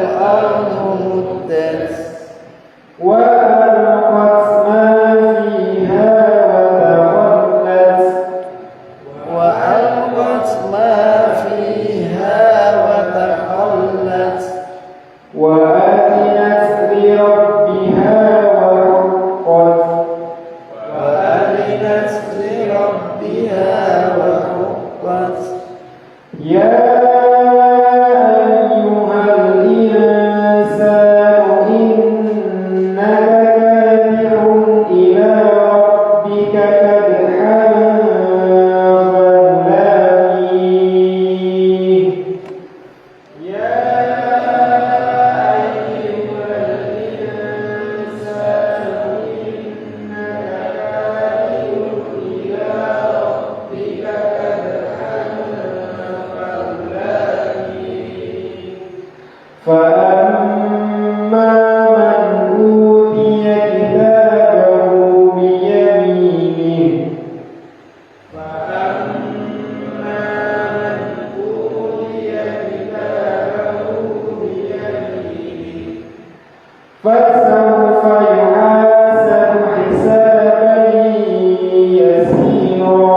الأرض مدت وألقت ما فيها وتخلت وأذنت لربها وحقت يا أيها الإنسان إنك كادح إلى ربك كدحا فملاقيه يا أيها الإنسان إنك كادح إلى ربك كدحا فملاقيه فأما من أوتي كتابه بيمينه فسوف يحاسب حسابا يسيرا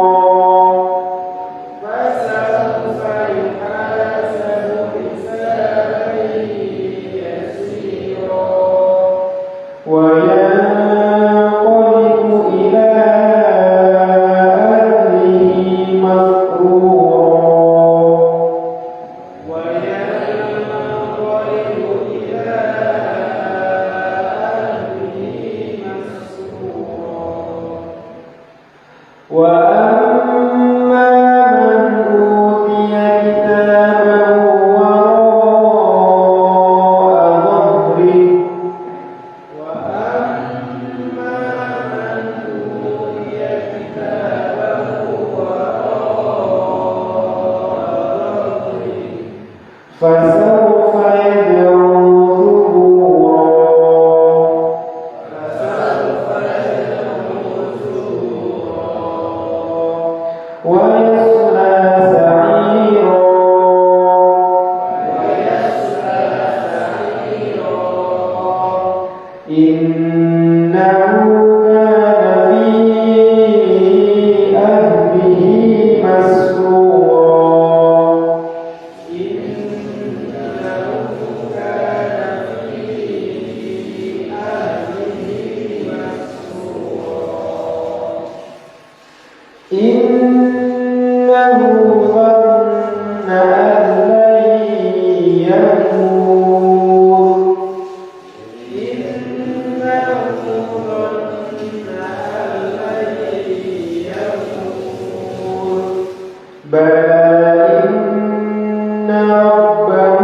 وينقلب إلى أهله مسرورا وأما من أوتي كتابه وراء ظهره فسوف يدعو ثبورا ويصلى سعيرا إنه كان في أهله مسرورا إنه ظن أن لن يموت بلى إن ربه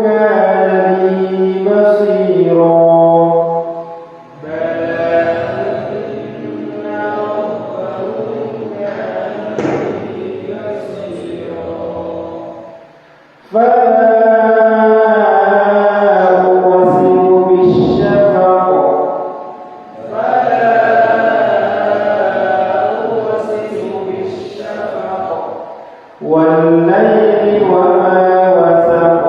كان به بصيرا فلا أقسم بالشفق والليل وما وسق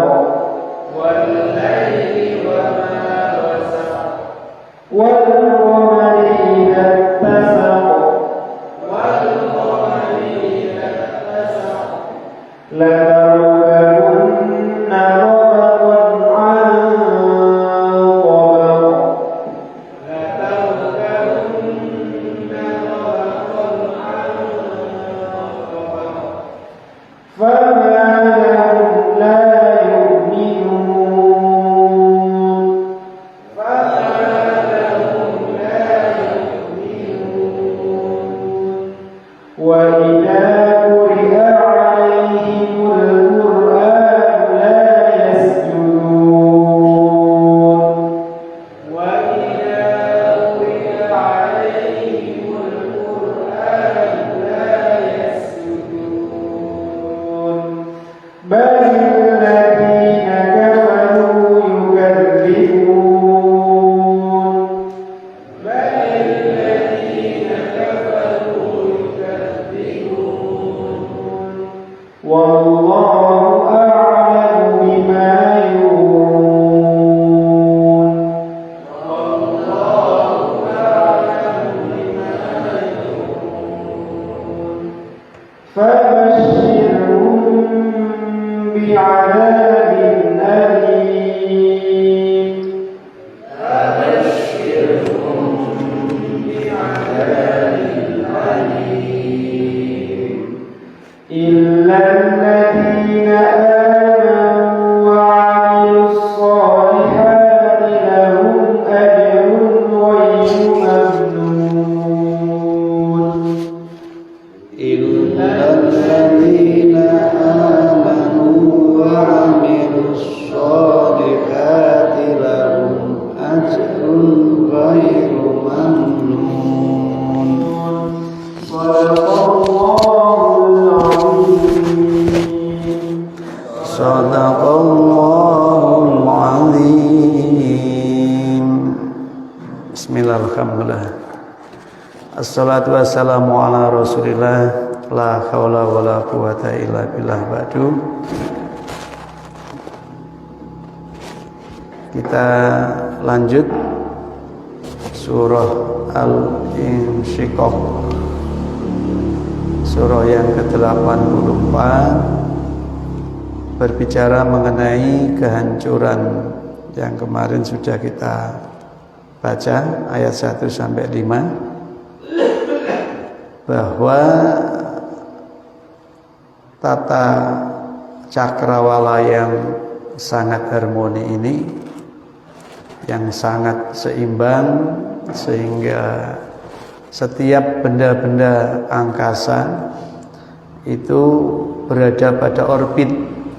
Bismillah, alhamdulillah. Assalatu wassalamu ala rasulillah. La hawla wa la quwata illa billah ba'du. Kita lanjut surah Al-Insyiqaq, surah yang ke-84, berbicara mengenai kehancuran yang kemarin sudah kita baca ayat 1 sampai 5, bahwa tata cakrawala yang sangat harmoni ini, yang sangat seimbang, sehingga setiap benda-benda angkasa itu berada pada orbit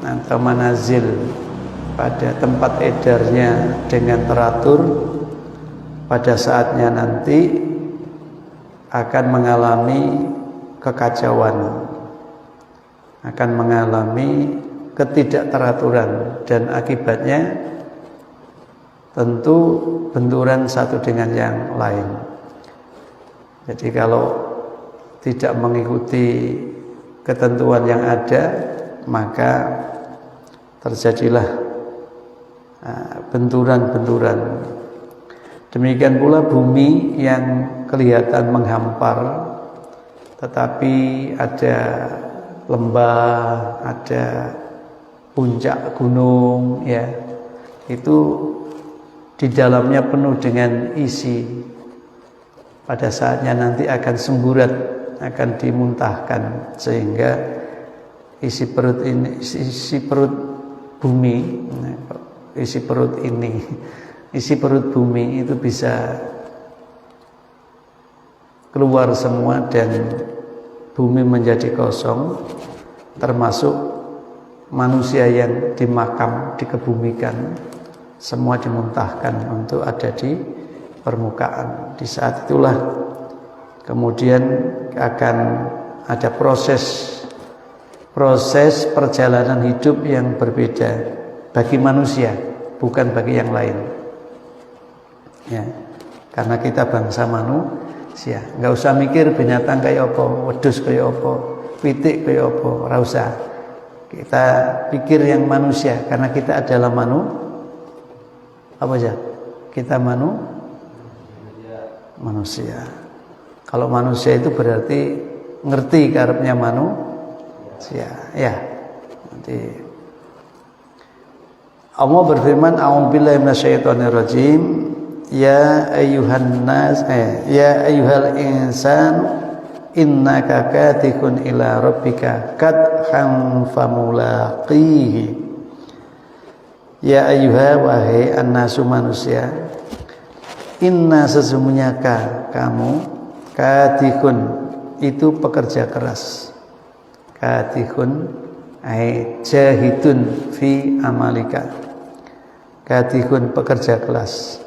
atau manazil, pada tempat edarnya dengan teratur. Pada saatnya nanti akan mengalami kekacauan, akan mengalami ketidakteraturan, dan akibatnya tentu benturan satu dengan yang lain. Jadi kalau tidak mengikuti ketentuan yang ada, maka terjadilah benturan-benturan. Demikian pula bumi yang kelihatan menghampar, tetapi ada lembah, ada puncak gunung, ya, itu di dalamnya penuh dengan isi. Pada saatnya nanti akan semburat, akan dimuntahkan, sehingga isi perut ini, isi perut bumi, isi perut bumi itu bisa keluar semua dan bumi menjadi kosong, termasuk manusia yang dimakam, dikebumikan, semua dimuntahkan untuk ada di permukaan. Di saat itulah kemudian akan ada proses perjalanan hidup yang berbeda bagi manusia, bukan bagi yang lain. Ya, karena kita bangsa manusia, nggak usah mikir binatang kayak apa, wedhus kayak apa, pitik kayak apa, ora usah. Kita pikir yang manusia, karena kita adalah apa aja? Kita manusia. Kalau manusia itu berarti ngerti karepnya manusia, ya. Nanti Allah berfirman, a'udzubillahi minasyaitonirrajim. Ya ayyuhan nas, ya ayyuhal insan, innaka katikun ila rabbika kadhan famulaqihi. Ya ayyuha, wahai annasu manusia, inna sesungguhnya kamu, katikun itu pekerja keras, katikun jahidun fi amalika, katikun pekerja keras,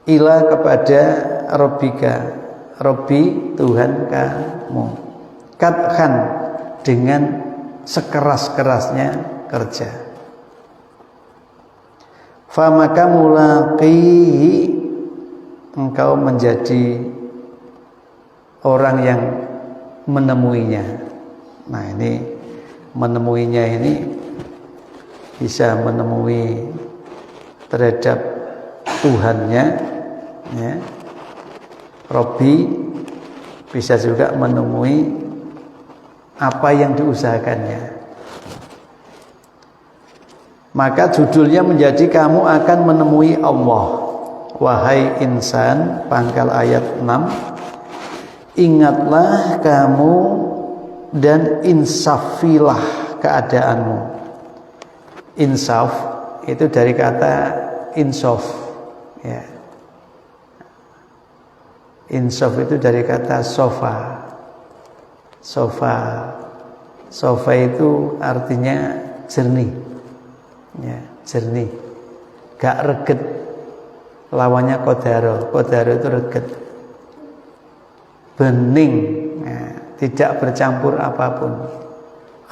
ila kepada Rabbika, Rabbi Tuhan kamu, kadhan dengan sekeras-kerasnya kerja, famaka mulaqihi, engkau menjadi orang yang menemuinya. Nah, ini menemuinya ini bisa menemui terhadap Tuhannya, ya. Robbi bisa juga menemui apa yang diusahakannya. Maka judulnya menjadi kamu akan menemui Allah. Wahai insan, pangkal ayat 6, ingatlah kamu dan insafilah keadaanmu. Insaf itu dari kata insaf, ya. Insaf itu dari kata sofa. Sofa itu artinya jernih, ya, jernih, gak reget. Lawannya kodaro itu reget, bening, ya, tidak bercampur apapun.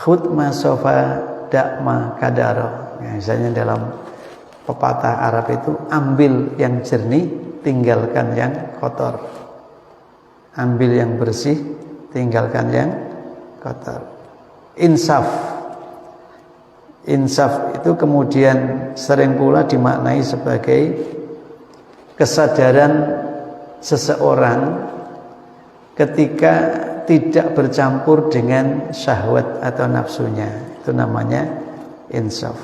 Khud ma sofa dak ma kadaro, ya, misalnya dalam pepatah Arab itu, ambil yang jernih, tinggalkan yang kotor. Ambil yang bersih, tinggalkan yang kotor. Insaf. Insaf itu kemudian sering pula dimaknai sebagai kesadaran seseorang ketika tidak bercampur dengan syahwat atau nafsunya. Itu namanya insaf.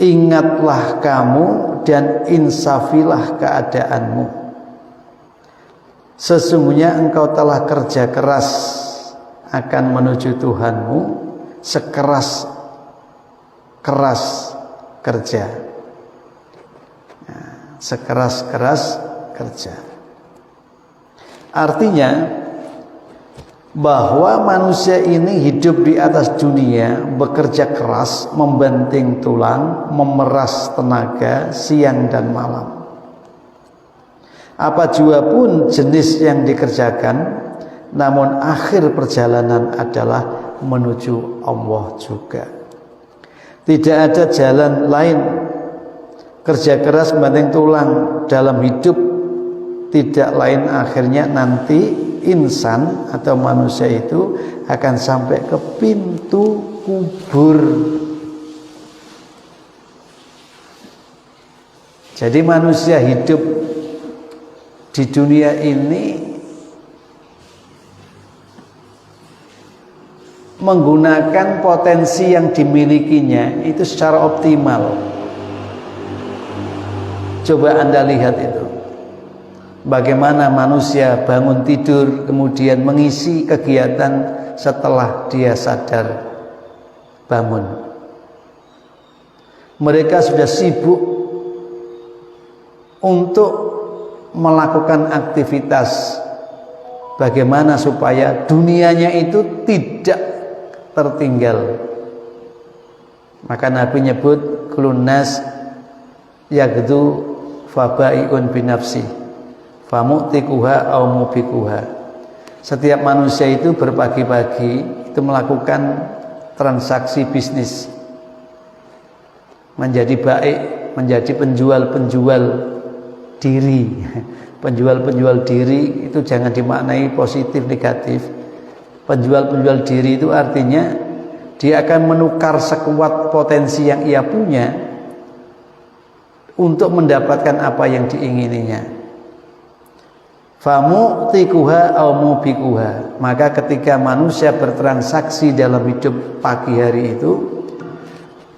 Ingatlah kamu dan insafilah keadaanmu. Sesungguhnya engkau telah kerja keras akan menuju Tuhanmu, sekeras-keras kerja. Nah, sekeras-keras kerja. Artinya bahwa manusia ini hidup di atas dunia, bekerja keras, membanting tulang, memeras tenaga siang dan malam. Apa jua pun jenis yang dikerjakan, namun akhir perjalanan adalah menuju Allah juga. Tidak ada jalan lain. Kerja keras, membanting tulang dalam hidup tidak lain akhirnya nanti insan atau manusia itu akan sampai ke pintu kubur. Jadi manusia hidup di dunia ini menggunakan potensi yang dimilikinya itu secara optimal. Coba Anda lihat itu. Bagaimana manusia bangun tidur kemudian mengisi kegiatan setelah dia sadar bangun. Mereka sudah sibuk untuk melakukan aktivitas bagaimana supaya dunianya itu tidak tertinggal. Maka Nabi nyebut kulun nas yaghdu fabai'un binafsi famu'tikuha au mubikuha. Setiap manusia itu berpagi-pagi itu melakukan transaksi bisnis, menjadi baik, menjadi penjual-penjual diri. Penjual-penjual diri itu jangan dimaknai positif negatif. Penjual-penjual diri itu artinya dia akan menukar sekuat potensi yang ia punya untuk mendapatkan apa yang diingininya. Famu'tikuha au mubikuha. Maka ketika manusia bertransaksi dalam hidup pagi hari itu,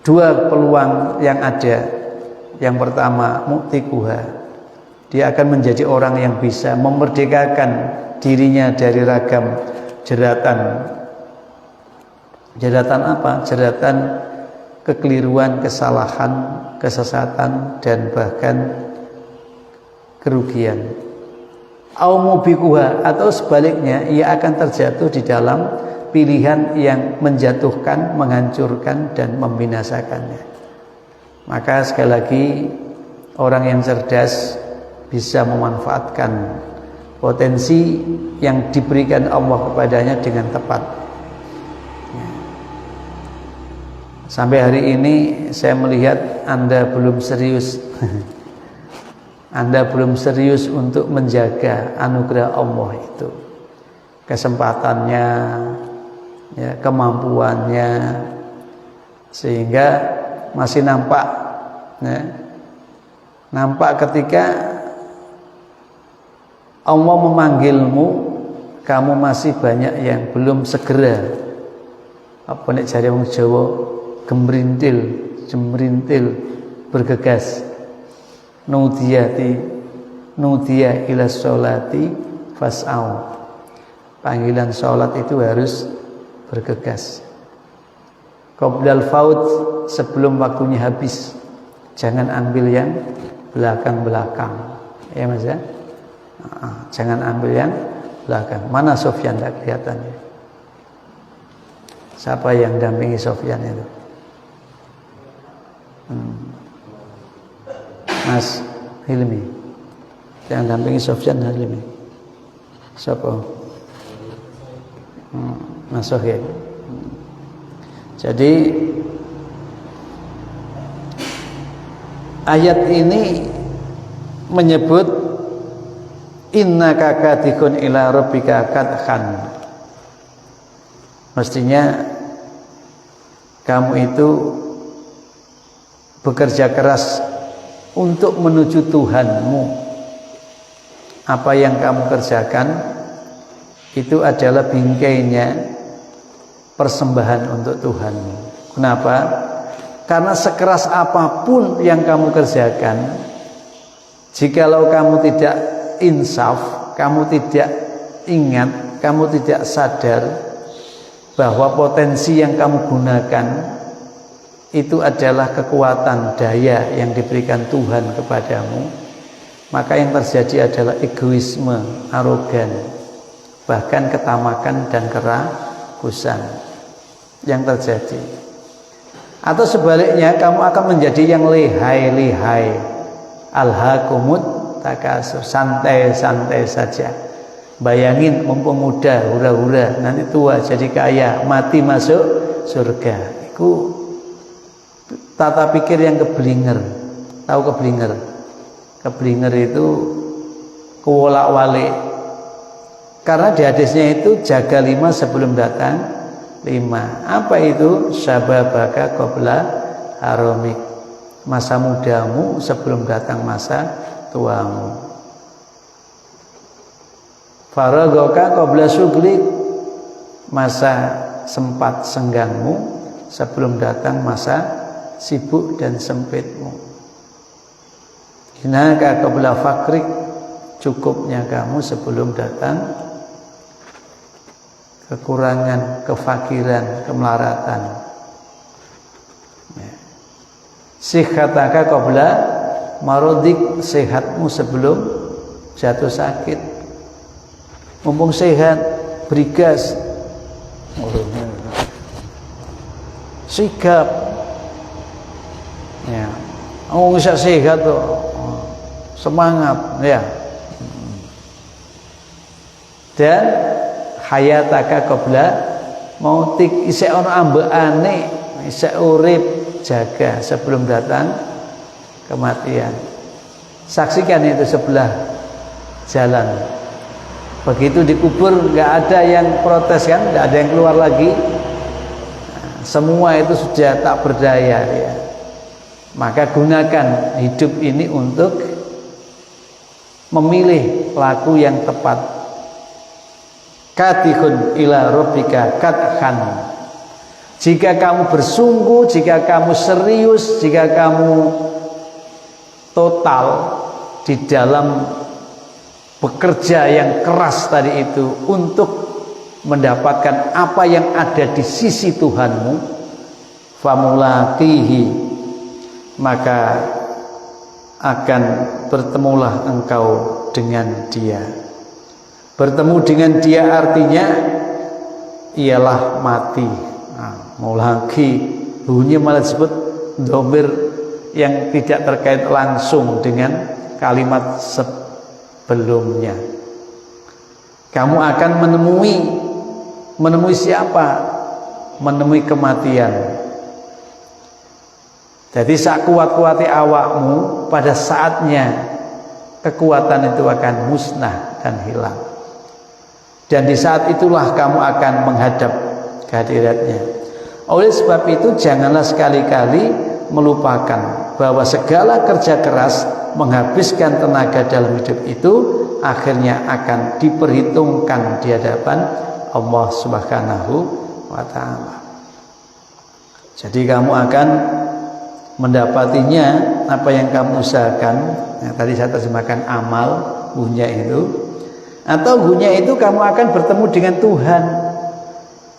dua peluang yang ada. Yang pertama, mu'tikuha, dia akan menjadi orang yang bisa memerdekakan dirinya dari ragam jeratan. Jeratan apa? Jeratan kekeliruan, kesalahan, kesesatan, dan bahkan kerugian. Au mubikuha, atau sebaliknya ia akan terjatuh di dalam pilihan yang menjatuhkan, menghancurkan, dan membinasakannya. Maka sekali lagi orang yang cerdas bisa memanfaatkan potensi yang diberikan Allah kepadanya dengan tepat. Sampai hari ini saya melihat Anda belum serius. Anda belum serius untuk menjaga anugerah Allah itu, kesempatannya, ya, kemampuannya, sehingga masih nampak, ya, nampak ketika Allah memanggilmu, kamu masih banyak yang belum segera, apa nek jare wong Jawa, jemrintil, bergegas. Nudiya ila sholati fas'au. Panggilan sholat itu harus bergegas. Qoblal faut, sebelum waktunya habis. Jangan ambil yang belakang-belakang. Ya Mas ya? Jangan ambil yang belakang. Mana Sofyan, tak kelihatannya. Siapa yang dampingi Sofyan itu? Mas Hilmi. Yang dampingi Sofyan Hilmi. Siapa? Mas Sohib. Jadi ayat ini menyebut innaka kadikun ila rabbika kadhan. Mestinya kamu itu bekerja keras untuk menuju Tuhanmu. Apa yang kamu kerjakan itu adalah bingkainya persembahan untuk Tuhanmu. Kenapa? Karena sekeras apapun yang kamu kerjakan, jikalau kamu tidak insaf, kamu tidak ingat, kamu tidak sadar bahwa potensi yang kamu gunakan itu adalah kekuatan daya yang diberikan Tuhan kepadamu, maka yang terjadi adalah egoisme, arogan, bahkan ketamakan dan kerakusan yang terjadi. Atau sebaliknya, kamu akan menjadi yang lihai-lihai, alhaakumut takasur, santai-santai saja. Bayangin mumpung muda, hura-hura, nanti tua jadi kaya, mati masuk surga. Itu tata pikir yang keblinger. Tahu keblinger? Keblinger itu kewolak-walik. Karena di hadisnya itu jaga 5 sebelum datang 5. Apa itu? Syababaka qabla haramik. Masa mudamu sebelum datang masa tuamu. Faragaka qabla syughlik. Masa sempat senggangmu sebelum datang masa sibuk dan sempitmu. Hinaka qabla fakrik. Cukupnya kamu sebelum datang kekurangan, kefakiran, kemelaratan. Sihataka qabla marodik. Sehatmu sebelum jatuh sakit. Mumpung sehat, berigas, sigap. Ya, bisa sehat tuh, semangat, ya. Dan hayataka qabla mautik. Isih ana ambekane, isih urip, jaga sebelum datang kematian. Saksikan itu sebelah jalan. Begitu dikubur nggak ada yang protes kan, nggak ada yang keluar lagi. Semua itu sudah tak berdaya ya. Maka gunakan hidup ini untuk memilih laku yang tepat. Katihun ila rabbika kadhan. Jika kamu bersungguh, jika kamu serius, jika kamu total di dalam bekerja yang keras tadi itu untuk mendapatkan apa yang ada di sisi Tuhanmu, famulaqihi, maka akan bertemulah engkau dengan Dia. Bertemu dengan Dia artinya ialah mati. Mulaqi bunyi malah disebut dhamir yang tidak terkait langsung dengan kalimat sebelumnya. Kamu akan menemui siapa? Menemui kematian. Jadi sak kuat-kuati awakmu, pada saatnya kekuatan itu akan musnah dan hilang. Dan di saat itulah kamu akan menghadap kehadiratnya. Oleh sebab itu janganlah sekali-kali melupakan bahwa segala kerja keras menghabiskan tenaga dalam hidup itu akhirnya akan diperhitungkan di hadapan Allah Subhanahu wa ta'ala. Jadi kamu akan mendapatinya apa yang kamu usahakan. Yang tadi saya terjemahkan amal, hunya itu. Atau hunya itu kamu akan bertemu dengan Tuhan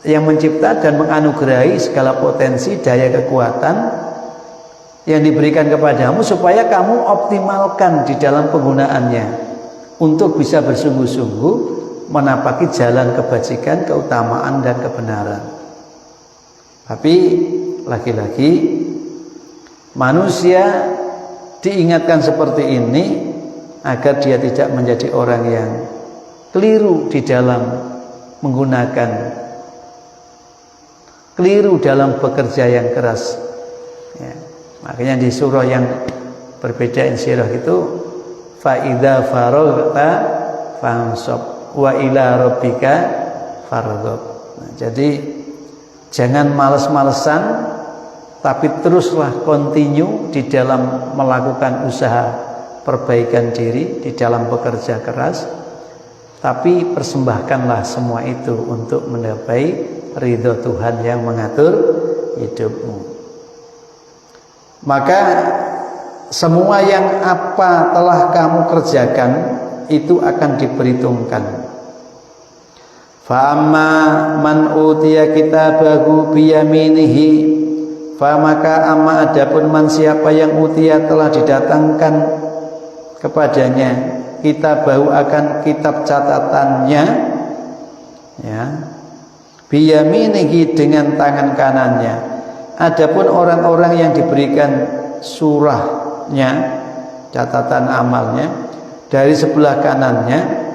yang mencipta dan menganugerahi segala potensi, daya, kekuatan yang diberikan kepadamu supaya kamu optimalkan di dalam penggunaannya untuk bisa bersungguh-sungguh menapaki jalan kebajikan, keutamaan dan kebenaran. Tapi lagi-lagi manusia diingatkan seperti ini agar dia tidak menjadi orang yang keliru di dalam menggunakan, keliru dalam bekerja yang keras ya. Makanya di surah yang berbeda Insyirah itu fa idza faraghta fansab wa ila rabbika farghab. Nah, jadi jangan males-malesan, tapi teruslah continue di dalam melakukan usaha perbaikan diri, di dalam bekerja keras, tapi persembahkanlah semua itu untuk mendapai ridho Tuhan yang mengatur hidupmu. Maka semua yang apa telah kamu kerjakan itu akan diperhitungkan. Fa amma man utiya kitabahu biyaminihi, fa maka amma adapun man siapa yang utiya telah didatangkan kepadanya kitabahu akan kitab catatannya, ya, biyaminihi dengan tangan kanannya. Adapun orang-orang yang diberikan surahnya, catatan amalnya dari sebelah kanannya,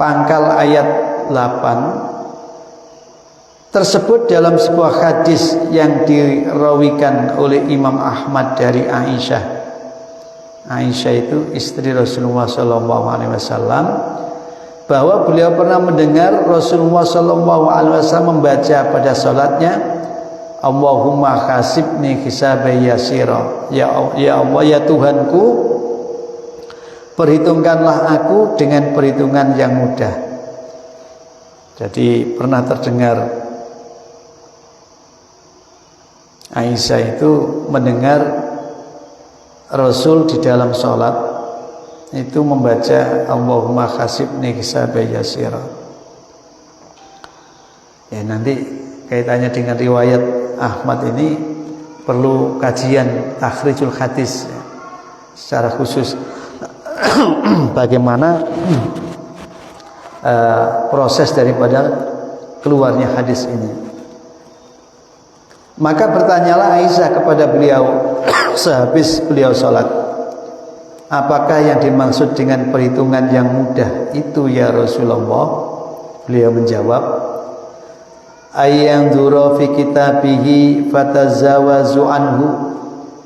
pangkal ayat 8 tersebut dalam sebuah hadis yang dirawikan oleh Imam Ahmad dari Aisyah. Aisyah itu istri Rasulullah SAW, bahwa beliau pernah mendengar Rasulullah SAW membaca pada salatnya, Allahumma khasibni hisabai yasira. Ya Allah, ya Tuhanku, perhitungkanlah aku dengan perhitungan yang mudah. Jadi pernah terdengar Aisyah itu mendengar Rasul di dalam sholat itu membaca Allahumma khasibni hisabai yasira. Ya, nanti kaitannya dengan riwayat Ahmad ini perlu kajian takhrijul hadis, ya, secara khusus bagaimana proses daripada keluarnya hadis ini. Maka bertanyalah Aisyah kepada beliau sehabis beliau sholat, apakah yang dimaksud dengan perhitungan yang mudah itu ya Rasulullah? Beliau menjawab, ayyanzura fi kitabihi fatazawazu anhu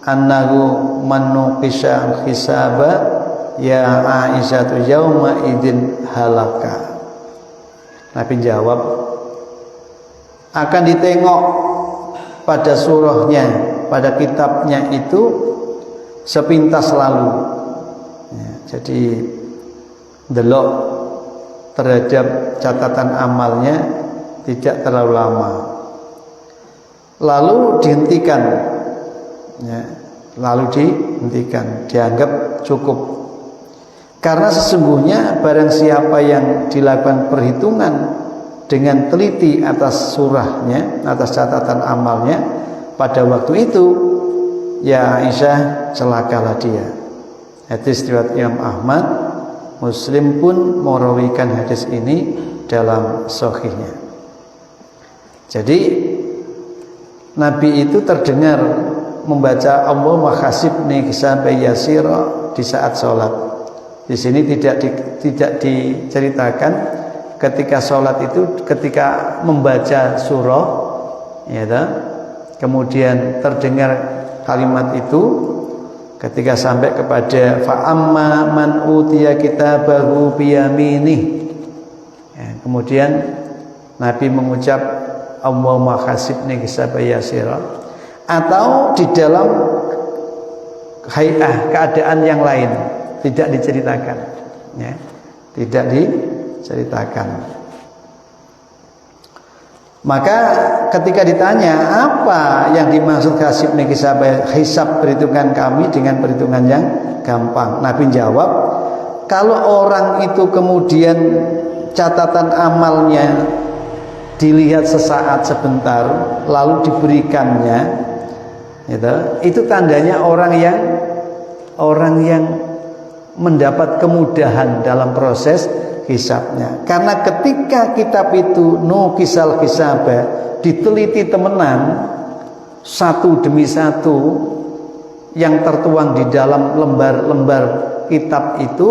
annahu man nuqisha hisaba ya Aisyatu yauma idzin halaka. Nabi jawab, akan ditengok pada surahnya, pada kitabnya itu sepintas lalu, ya, jadi delok terhadap catatan amalnya tidak terlalu lama, lalu dihentikan, ya, lalu dihentikan, dianggap cukup. Karena sesungguhnya barang siapa yang dilakukan perhitungan dengan teliti atas surahnya, atas catatan amalnya pada waktu itu, ya Aisyah, celakalah dia. Hadis riwayat Imam Ahmad, Muslim pun merawikan hadis ini dalam sahihnya. Jadi Nabi itu terdengar membaca Allahumma khasibni hisabai yasira di saat sholat. Di sini tidak diceritakan ketika sholat itu, ketika membaca surah, ya, kemudian terdengar kalimat itu ketika sampai kepada fa'amma man utiya kitabahu biyaminih, ya, kemudian Nabi mengucap Allahumma khasibni hisabai yasira, atau di dalam hay'ah, keadaan yang lain, tidak diceritakan, ya, tidak diceritakan. Maka ketika ditanya apa yang dimaksud khasibni hisab perhitungan kami dengan perhitungan yang gampang, Nabi jawab, kalau orang itu kemudian catatan amalnya dilihat sesaat sebentar lalu diberikannya, itu tandanya orang yang mendapat kemudahan dalam proses hisabnya. Karena ketika kitab itu nukisal hisabah, diteliti temenan satu demi satu yang tertuang di dalam lembar-lembar kitab itu,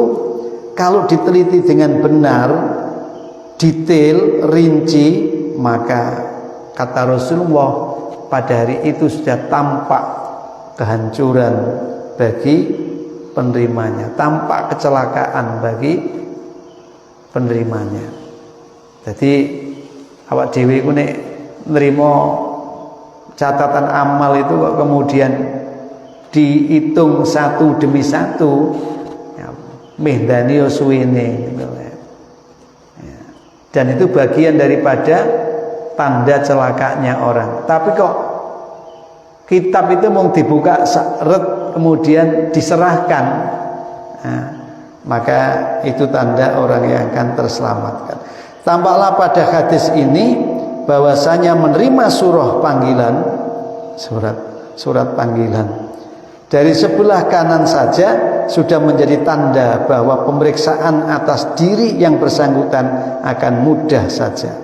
kalau diteliti dengan benar, detail, rinci, maka kata Rasulullah pada hari itu sudah tampak kehancuran bagi penerimanya, tampak kecelakaan bagi penerimanya. Jadi awak dhewe iku nek nrimo catatan amal itu kok kemudian dihitung satu demi satu, ya, mehdani yo suwene gitu. Ya. Dan itu bagian daripada tanda celakanya orang. Tapi kok kitab itu mau dibuka seret kemudian diserahkan, nah, maka itu tanda orang yang akan terselamatkan. Tampaklah pada hadis ini bahwasanya menerima surah panggilan, surat panggilan dari sebelah kanan saja sudah menjadi tanda bahwa pemeriksaan atas diri yang bersangkutan akan mudah saja.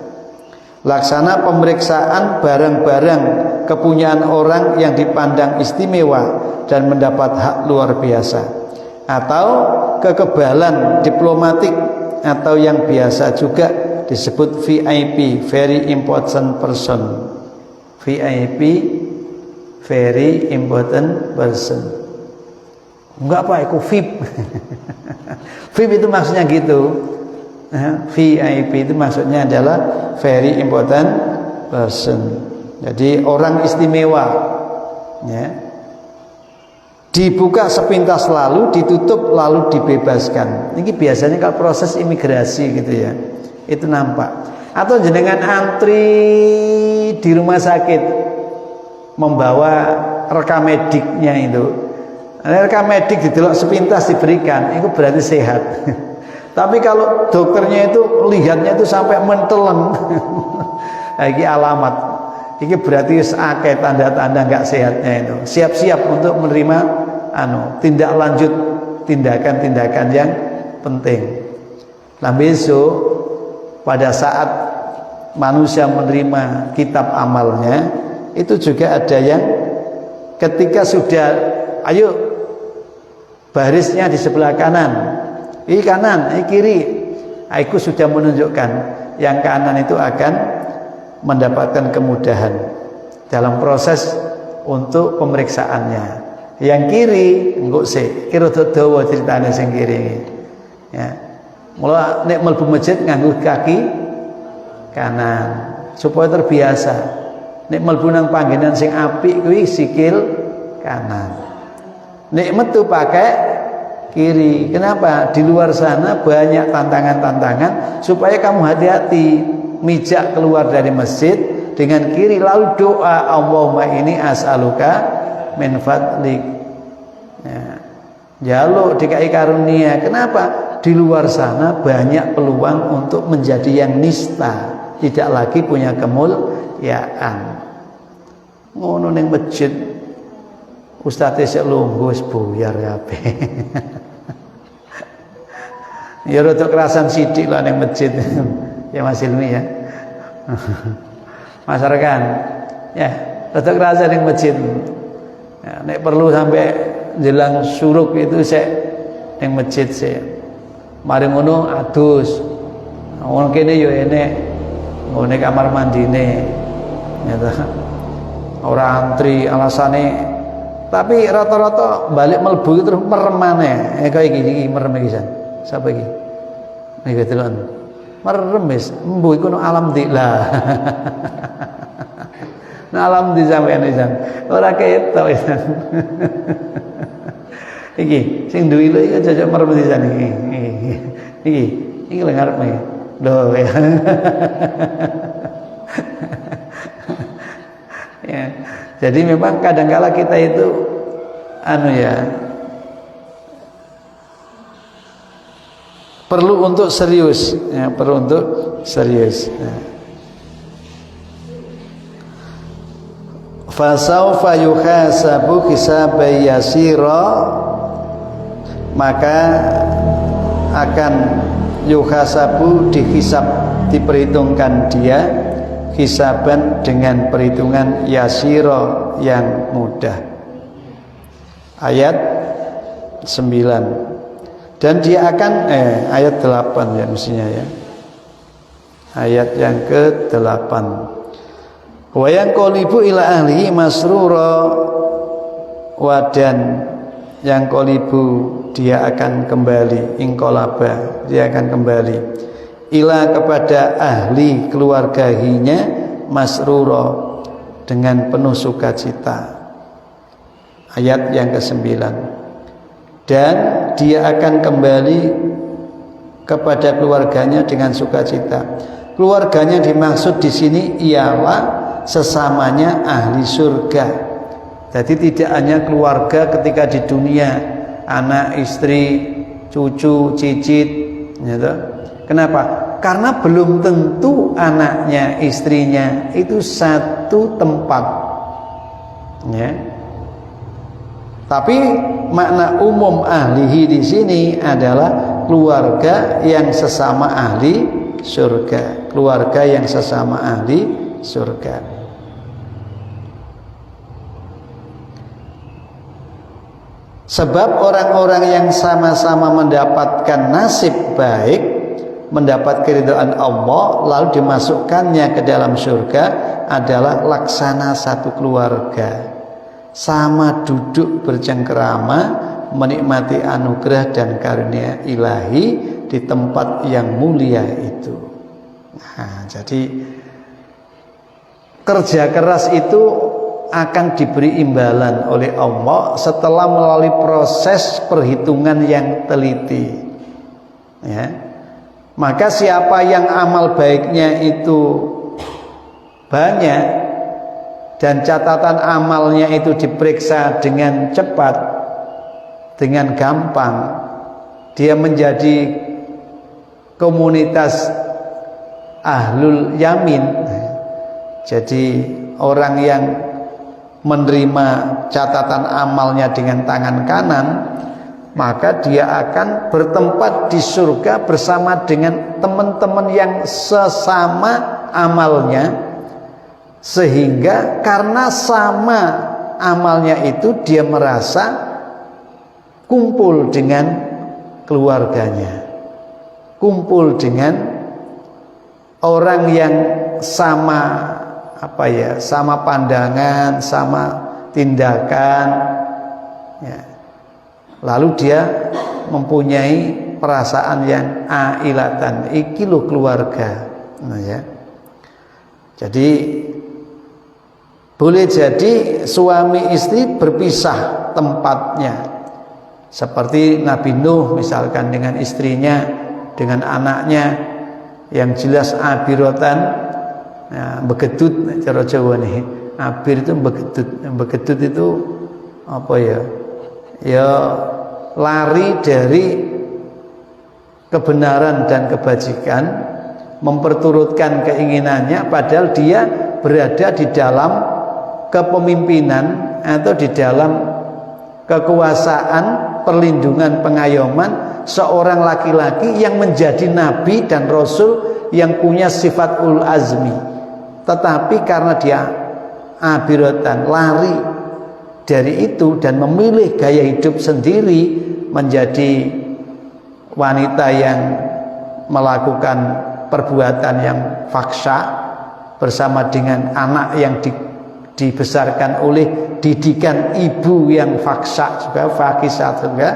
Laksana pemeriksaan barang-barang kepunyaan orang yang dipandang istimewa dan mendapat hak luar biasa, atau kekebalan diplomatik, atau yang biasa juga disebut VIP, very important person. VIP, very important person. Enggak apa, itu VIP. VIP itu maksudnya gitu. VIP itu maksudnya adalah very important person. Jadi orang istimewa, ya. Dibuka sepintas lalu ditutup lalu dibebaskan. Ini biasanya kalau proses imigrasi gitu ya, itu nampak. Atau jenengan antri di rumah sakit membawa rekam mediknya itu. Rekam medik didelok sepintas diberikan, itu berarti sehat. Tapi kalau dokternya itu lihatnya itu sampai menteleng, ini alamat. Ini berarti akeh tanda-tanda nggak sehatnya itu. Siap-siap untuk menerima tindak lanjut tindakan-tindakan yang penting. Nah besok pada saat manusia menerima kitab amalnya, itu juga ada yang ketika sudah ayo barisnya di sebelah kanan. Ini kanan, ini kiri. Aku sudah menunjukkan yang kanan itu akan mendapatkan kemudahan dalam proses untuk pemeriksaannya. Yang kiri engko sik, kira dawa ceritane sing kiri. Ya. Mula nek mlebu masjid nganggo kaki kanan supaya terbiasa. Nek mlebu nang panggenan sing apik kuwi sikil kanan. Nek metu pakai kiri. Kenapa? Di luar sana banyak tantangan-tantangan supaya kamu hati-hati. Mijak keluar dari masjid dengan kiri lalu doa Allahumma ini as'aluka min fadlik. Ya. Jaluk DKI karunia. Kenapa? Di luar sana banyak peluang untuk menjadi yang nista, tidak lagi punya kemuliaan. Ngono ning masjid ustadz sik lungguh wis buyar kabeh. Ya rada kerasan sithik lah ning masjid. Ya Mas Ilmi ya. Masyarakat ya, rada kerasan ning masjid. Ya, nek perlu sampai jelang syuruk itu sik ning masjid sik. Mari ngono adus. Wong kene yo enek ngene kamar mandine. Ya ta. Ora antri alasane, tapi rata-rata balik melbu terus merem maneh. Kaya iki merem iki san. Sapa iki? Niki delon. Merem wis, mbuh iku alam di lah. Nah alam di sampeyan san. Ora ketok san. Iki sing duwi lho iki jajak merem di san iki. Iki lho ngarep iki. Lho ya. Ya. Jadi memang kadang-kala kita itu perlu untuk serius, ya, perlu untuk serius. Ya. Fasaufa yuhasabu hisaban yasira, maka akan yuhasabu dihisab, diperhitungkan dia hisaban dengan perhitungan yasira yang mudah. Ayat 9. Dan dia akan ayat 8 ya mestinya ya. Ayat yang ke-8. Wa yanqalibu ila ahlihi masrura, dan yang qolibu, dia akan kembali, ingkolaba, dia akan kembali ila kepada ahli keluarganya masruro, dengan penuh sukacita. Ayat yang ke-9, dan dia akan kembali kepada keluarganya dengan sukacita. Keluarganya dimaksud di sini ialah sesamanya ahli surga. Jadi tidak hanya keluarga ketika di dunia, anak, istri, cucu, cicit, gitu. Kenapa? Karena belum tentu anaknya, istrinya itu satu tempat, ya. Tapi makna umum ahlihi di sini adalah keluarga yang sesama ahli surga, keluarga yang sesama ahli surga. Sebab orang-orang yang sama-sama mendapatkan nasib baik, mendapat keridhaan Allah, lalu dimasukkannya ke dalam surga, adalah laksana satu keluarga, sama duduk bercengkerama menikmati anugerah dan karunia ilahi di tempat yang mulia itu. Nah, jadi kerja keras itu akan diberi imbalan oleh Allah setelah melalui proses perhitungan yang teliti, ya. Maka siapa yang amal baiknya itu banyak dan catatan amalnya itu diperiksa dengan cepat, dengan gampang, dia menjadi komunitas ahlul yamin. Jadi orang yang menerima catatan amalnya dengan tangan kanan, maka dia akan bertempat di surga bersama dengan teman-teman yang sesama amalnya. Sehingga karena sama amalnya itu, dia merasa kumpul dengan keluarganya, kumpul dengan orang yang sama, sama pandangan, sama tindakan, ya. Lalu dia mempunyai perasaan yang ailatan, iki lo keluarga, nah, ya. Jadi boleh jadi suami istri berpisah tempatnya, seperti Nabi Nuh misalkan dengan istrinya, dengan anaknya yang jelas abirotan, ya, begedut cara Jawa nih. Abir itu begedut, begedut itu apa ya? Ya lari dari kebenaran dan kebajikan, memperturutkan keinginannya, padahal dia berada di dalam kepemimpinan atau di dalam kekuasaan, perlindungan, pengayoman seorang laki-laki yang menjadi nabi dan rasul yang punya sifat ul azmi. Tetapi karena dia abiratan, lari dari itu dan memilih gaya hidup sendiri, menjadi wanita yang melakukan perbuatan yang faksa bersama dengan anak yang dibesarkan oleh didikan ibu yang faksa juga, fakisat juga,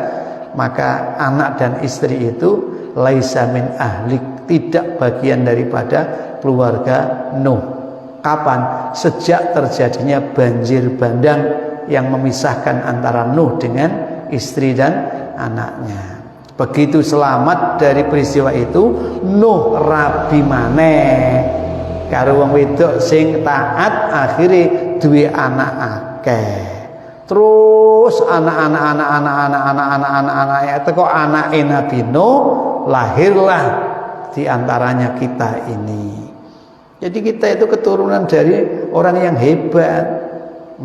maka anak dan istri itu laisa min ahlik, tidak bagian daripada keluarga Nuh. Kapan? Sejak terjadinya banjir bandang yang memisahkan antara Nuh dengan istri dan anaknya. Begitu selamat dari peristiwa itu, Nuh rabi maneh karo wong wedok sing taat, akhirnya duwe anak akeh. Terus anak-anak teko anake Nabi Nuh, lahirlah di antaranya kita ini. Jadi kita itu keturunan dari orang yang hebat,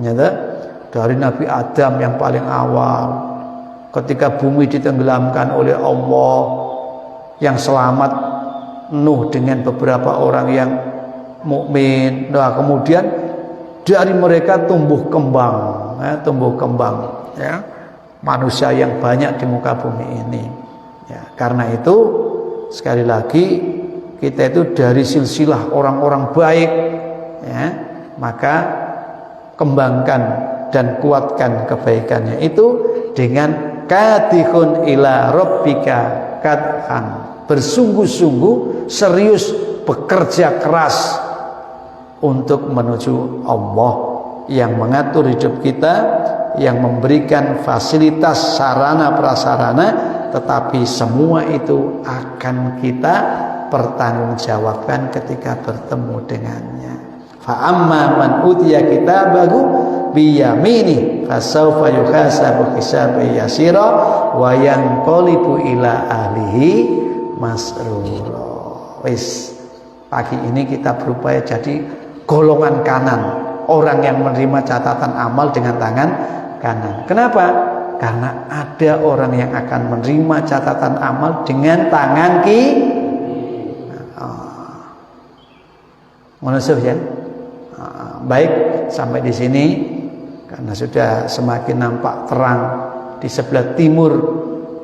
nyata, dari Nabi Adam yang paling awal. Ketika bumi ditenggelamkan oleh Allah, yang selamat Nuh dengan beberapa orang yang mukmin. Nah, kemudian dari mereka tumbuh kembang, ya, manusia yang banyak di muka bumi ini. Ya, karena itu sekali lagi kita itu dari silsilah orang-orang baik, ya, maka kembangkan dan kuatkan kebaikannya itu dengan kadihun ila rabbika kadhan, bersungguh-sungguh serius bekerja keras untuk menuju Allah yang mengatur hidup kita, yang memberikan fasilitas sarana prasarana, tetapi semua itu akan kita pertanggungjawabkan ketika bertemu dengannya. Fa amma man utiya kitabahu biyamini fasawfa yuhasabu hisaban yasira wa yanqalibu ila ahlihi masrura. Wis, pagi ini kita berupaya jadi golongan kanan, orang yang menerima catatan amal dengan tangan kanan. Kenapa? Karena ada orang yang akan menerima catatan amal dengan tangan kiri. Menusuk ya. Baik, sampai di sini karena sudah semakin nampak terang di sebelah timur,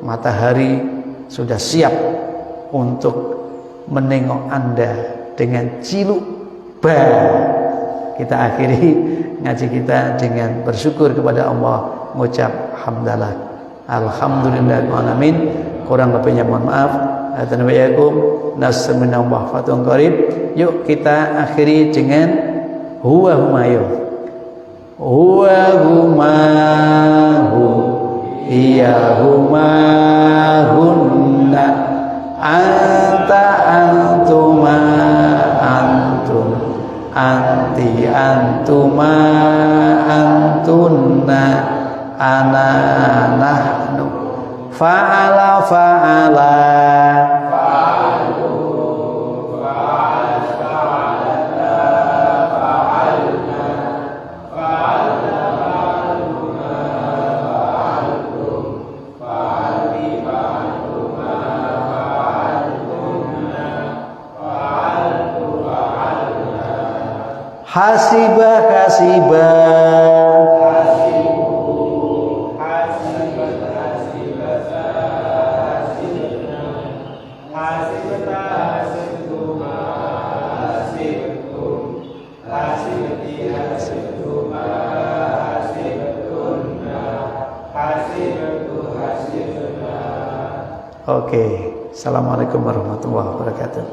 matahari sudah siap untuk menengok Anda dengan ciluk ba. Kita akhiri ngaji kita dengan bersyukur kepada Allah, mengucap hamdalah. Alhamdulillahil alamin. Kurang lebihnya mohon maaf. Assalamualaikum warahmatullahi wabarakatuh. Yuk kita akhiri dengan huwa humayu. Huwa humahu iya humahunna anta antuma antum anti antuma antunna ana nahnu fa'ala fa'ala hasibah Oke, assalamualaikum warahmatullahi wabarakatuh.